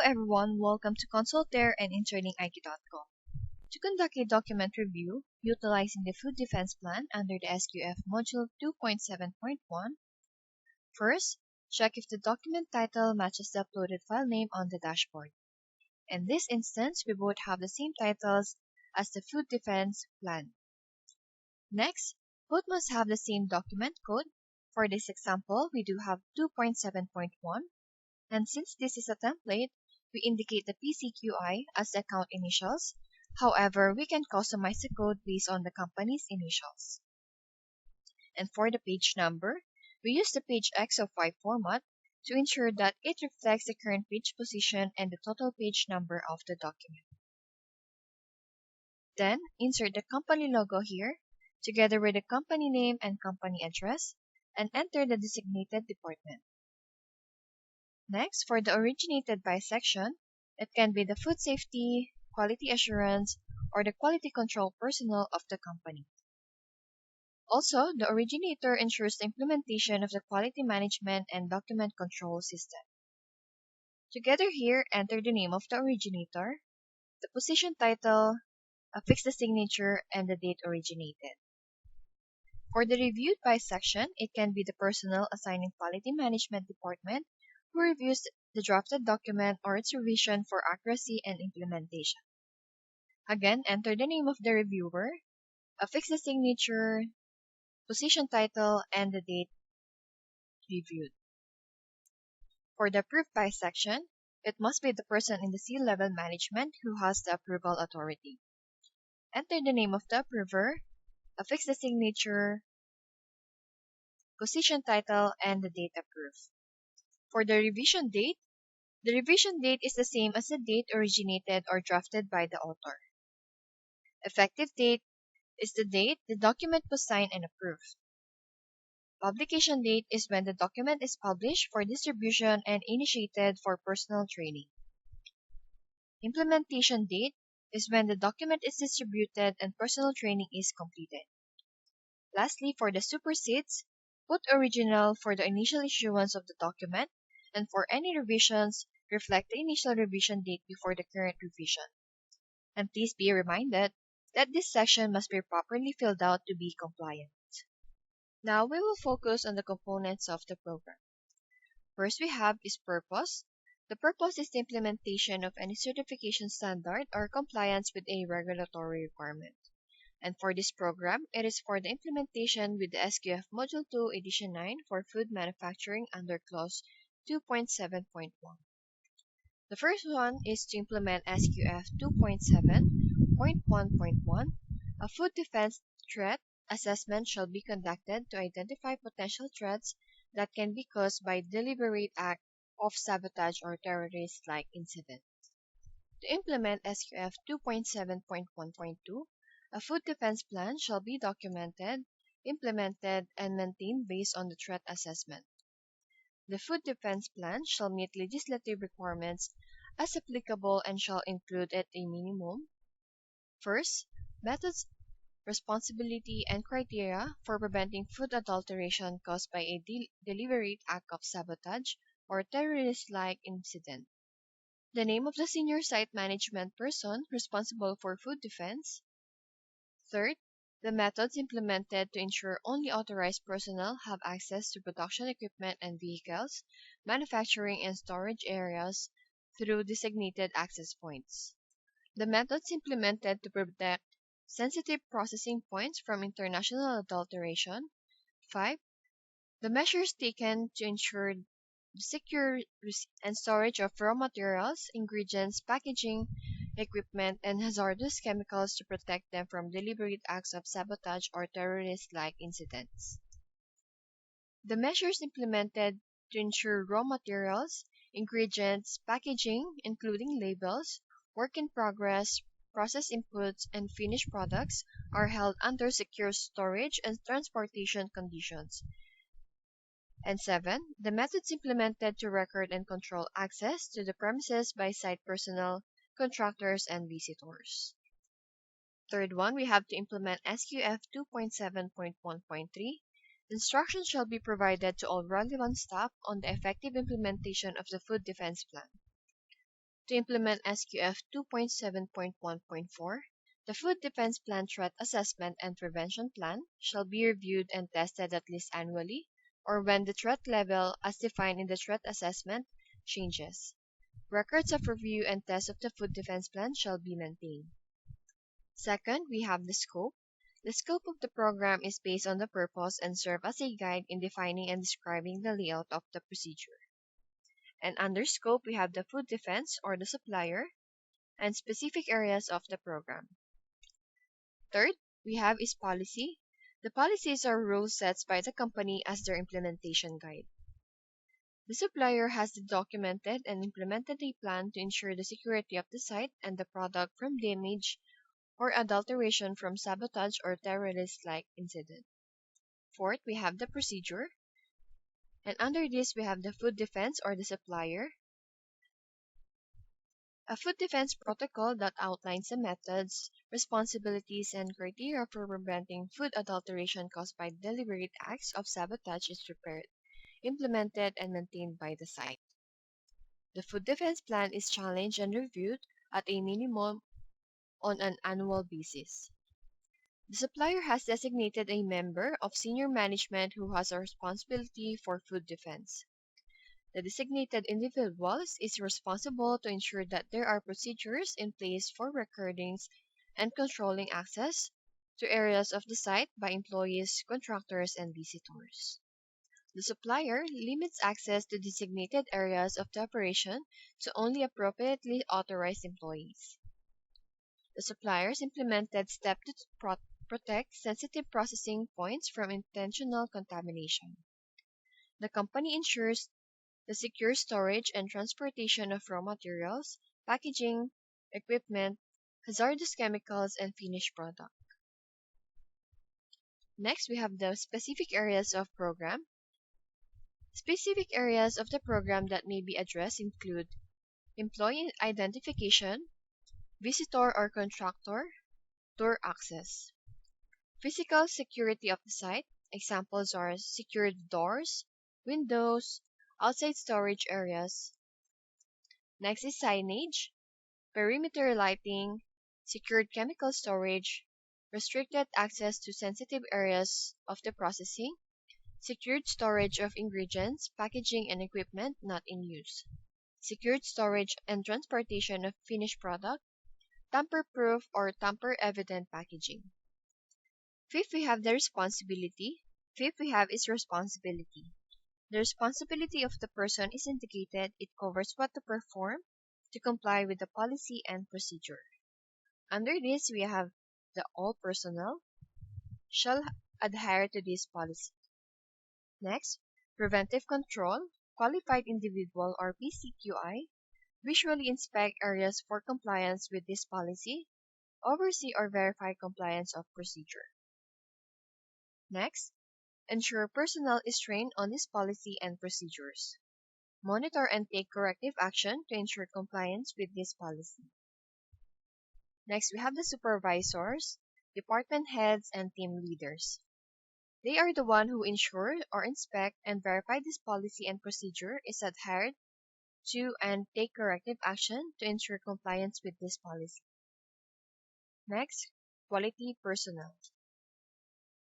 everyone, welcome to Consultaire and InterlingIQ.com. To conduct a document review utilizing the Food Defense Plan under the SQF Module 2.7.1, first, check if the document title matches the uploaded file name on the dashboard. In this instance, we both have the same titles as the Food Defense Plan. Next, both must have the same document code. For this example, we do have 2.7.1. And since this is a template, we indicate the PCQI as the account initials. However, we can customize the code based on the company's initials. And for the page number, we use the page X05 format to ensure that it reflects the current page position and the total page number of the document. Then, insert the company logo here, together with the company name and company address, and enter the designated department. Next, for the originated by section, it can be the food safety, quality assurance, or the quality control personnel of the company. Also, the originator ensures the implementation of the quality management and document control system. Together here, enter the name of the originator, the position title, affix the signature, and the date originated. For the reviewed by section, it can be the personnel assigned in quality management department who reviews the drafted document or its revision for accuracy and implementation. Again, enter the name of the reviewer, affix the signature, position title, and the date reviewed. For the approved by section, it must be the person in the C-level management who has the approval authority. Enter the name of the approver, affix the signature, position title, and the date approved. For the revision date is the same as the date originated or drafted by the author. Effective date is the date the document was signed and approved. Publication date is when the document is published for distribution and initiated for personal training. Implementation date is when the document is distributed and personal training is completed. Lastly, for the supersedes, put original for the initial issuance of the document, and for any revisions, reflect the initial revision date before the current revision. And please be reminded that this section must be properly filled out to be compliant. Now we will focus on the components of the program. First we have is purpose. The purpose is the implementation of any certification standard or compliance with a regulatory requirement. And for this program, it is for the implementation with the SQF Module 2 Edition 9 for food manufacturing under Clause 2.7.1. The first one is to implement SQF 2.7.1.1. A food defense threat assessment shall be conducted to identify potential threats that can be caused by deliberate act of sabotage or terrorist-like incident. To implement SQF 2.7.1.2, a food defense plan shall be documented, implemented, and maintained based on the threat assessment. The food defense plan shall meet legislative requirements as applicable and shall include at a minimum: first, methods, responsibility, and criteria for preventing food adulteration caused by a deliberate act of sabotage or terrorist-like incident. The name of the senior site management person responsible for food defense. Third, the methods implemented to ensure only authorized personnel have access to production equipment and vehicles, manufacturing and storage areas through designated access points. The methods implemented to protect sensitive processing points from international adulteration. 5. The measures taken to ensure the secure and storage of raw materials, ingredients, packaging, equipment, and hazardous chemicals to protect them from deliberate acts of sabotage or terrorist-like incidents. The measures implemented to ensure raw materials, ingredients, packaging, including labels, work in progress, process inputs, and finished products, are held under secure storage and transportation conditions. And 7. The methods implemented to record and control access to the premises by site personnel, contractors, and visitors. Third one, we have to implement SQF 2.7.1.3. Instructions shall be provided to all relevant staff on the effective implementation of the food defense plan. To implement SQF 2.7.1.4, the Food Defense Plan Threat Assessment and Prevention Plan shall be reviewed and tested at least annually or when the threat level as defined in the threat assessment changes. Records of review and test of the Food Defense Plan shall be maintained. Second, we have the scope. The scope of the program is based on the purpose and serve as a guide in defining and describing the layout of the procedure. And under scope, we have the food defense or the supplier and specific areas of the program. Third, we have is policy. The policies are rules set by the company as their implementation guide. The supplier has documented and implemented a plan to ensure the security of the site and the product from damage or adulteration from sabotage or terrorist-like incident. Fourth, we have the procedure. And under this, we have the food defense or the supplier. A food defense protocol that outlines the methods, responsibilities, and criteria for preventing food adulteration caused by deliberate acts of sabotage is prepared, implemented, and maintained by the site. The food defense plan is challenged and reviewed at a minimum on an annual basis. The supplier has designated a member of senior management who has a responsibility for food defense. The designated individual is responsible to ensure that there are procedures in place for recordings and controlling access to areas of the site by employees, contractors, and visitors. The supplier limits access to designated areas of the operation to only appropriately authorized employees. The suppliers implemented steps to protect sensitive processing points from intentional contamination. The company ensures the secure storage and transportation of raw materials, packaging, equipment, hazardous chemicals, and finished product. Next, we have the specific areas of program. Specific areas of the program that may be addressed include employee identification, visitor or contractor, door access, physical security of the site. Examples are secured doors, windows, outside storage areas. Next is signage, perimeter lighting, secured chemical storage, restricted access to sensitive areas of the processing, secured storage of ingredients, packaging, and equipment not in use, secured storage and transportation of finished product, tamper-proof or tamper-evident packaging. Fifth, we have the responsibility. Fifth, we have is responsibility. The responsibility of the person is indicated. It covers what to perform to comply with the policy and procedure. Under this, we have the all personnel shall adhere to this policy. Next, preventive control, qualified individual or PCQI, visually inspect areas for compliance with this policy, oversee or verify compliance of procedure. Next, ensure personnel is trained on this policy and procedures. Monitor and take corrective action to ensure compliance with this policy. Next, we have the supervisors, department heads, and team leaders. They are the one who ensure or inspect and verify this policy and procedure is adhered to and take corrective action to ensure compliance with this policy. Next, quality personnel.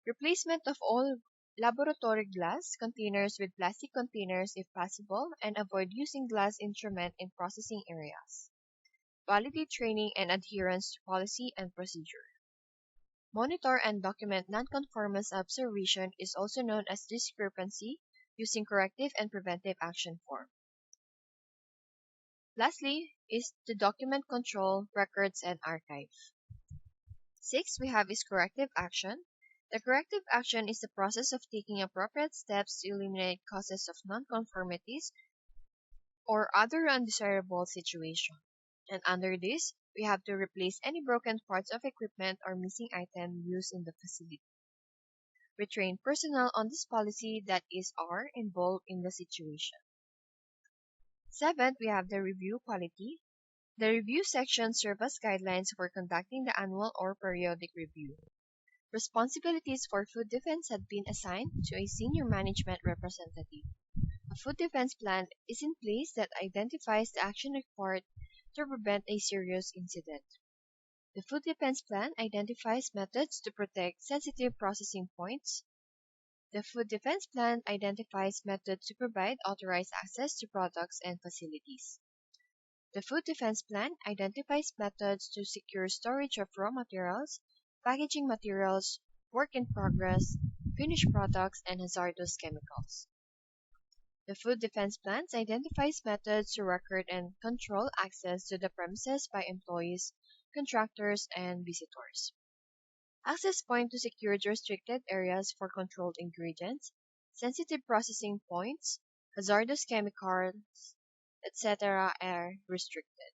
Replacement of all laboratory glass containers with plastic containers if possible and avoid using glass instrument in processing areas. Quality training and adherence to policy and procedure. Monitor and document nonconformance observation is also known as discrepancy using corrective and preventive action form. Lastly is to document control, records, and archive. 6, we have is corrective action. The corrective action is the process of taking appropriate steps to eliminate causes of nonconformities or other undesirable situation. And under this, we have to replace any broken parts of equipment or missing item used in the facility. We train personnel on this policy that are involved in the situation. 7th, we have the review quality. The review section serves as guidelines for conducting the annual or periodic review. Responsibilities for food defense have been assigned to a senior management representative. A food defense plan is in place that identifies the action required to prevent a serious incident. The Food Defense Plan identifies methods to protect sensitive processing points. The Food Defense Plan identifies methods to provide authorized access to products and facilities. The Food Defense Plan identifies methods to secure storage of raw materials, packaging materials, work in progress, finished products, and hazardous chemicals. The Food Defense Plans identifies methods to record and control access to the premises by employees, contractors, and visitors. Access point to secured restricted areas for controlled ingredients, sensitive processing points, hazardous chemicals, etc. are restricted.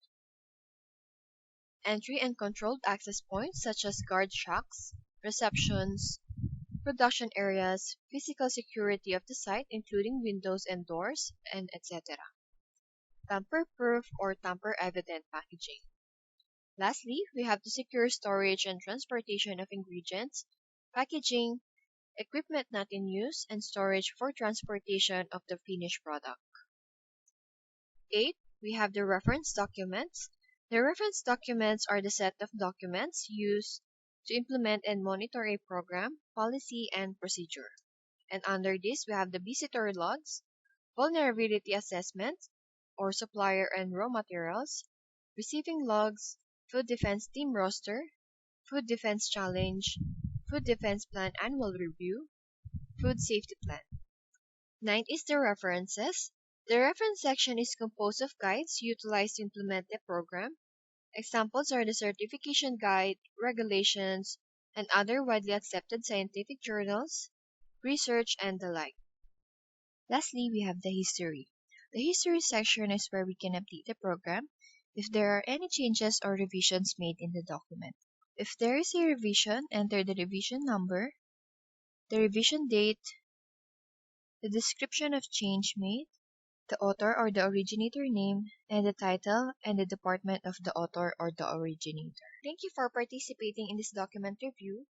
Entry and controlled access points such as guard shacks, receptions, production areas, physical security of the site including windows and doors, and etc. Tamper-proof or tamper-evident packaging. Lastly, we have the secure storage and transportation of ingredients, packaging, equipment not in use, and storage for transportation of the finished product. 8. We have the reference documents. The reference documents are the set of documents used to implement and monitor a program, policy, and procedure. And under this, we have the visitor logs, vulnerability assessment, or supplier and raw materials, receiving logs, food defense team roster, food defense challenge, food defense plan annual review, food safety plan. 9 is the references. The reference section is composed of guides utilized to implement the program. Examples are the certification guide, regulations, and other widely accepted scientific journals, research, and the like. Lastly, we have the history. The history section is where we can update the program if there are any changes or revisions made in the document. If there is a revision, enter the revision number, the revision date, the description of change made, the author or the originator name, and the title and the department of the author or the originator. Thank you for participating in this document review.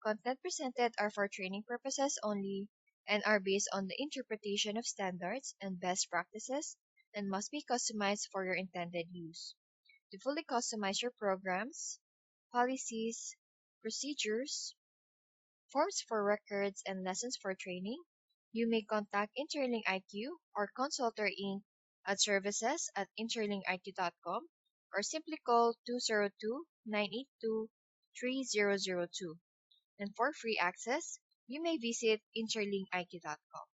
Content presented are for training purposes only and are based on the interpretation of standards and best practices and must be customized for your intended use. To fully customize your programs, policies, procedures, forms for records, and lessons for training, you may contact Interlink IQ or Consultor Inc. at services@interlinkiq.com or simply call 202-982-3002. And for free access, you may visit interlinkiq.com.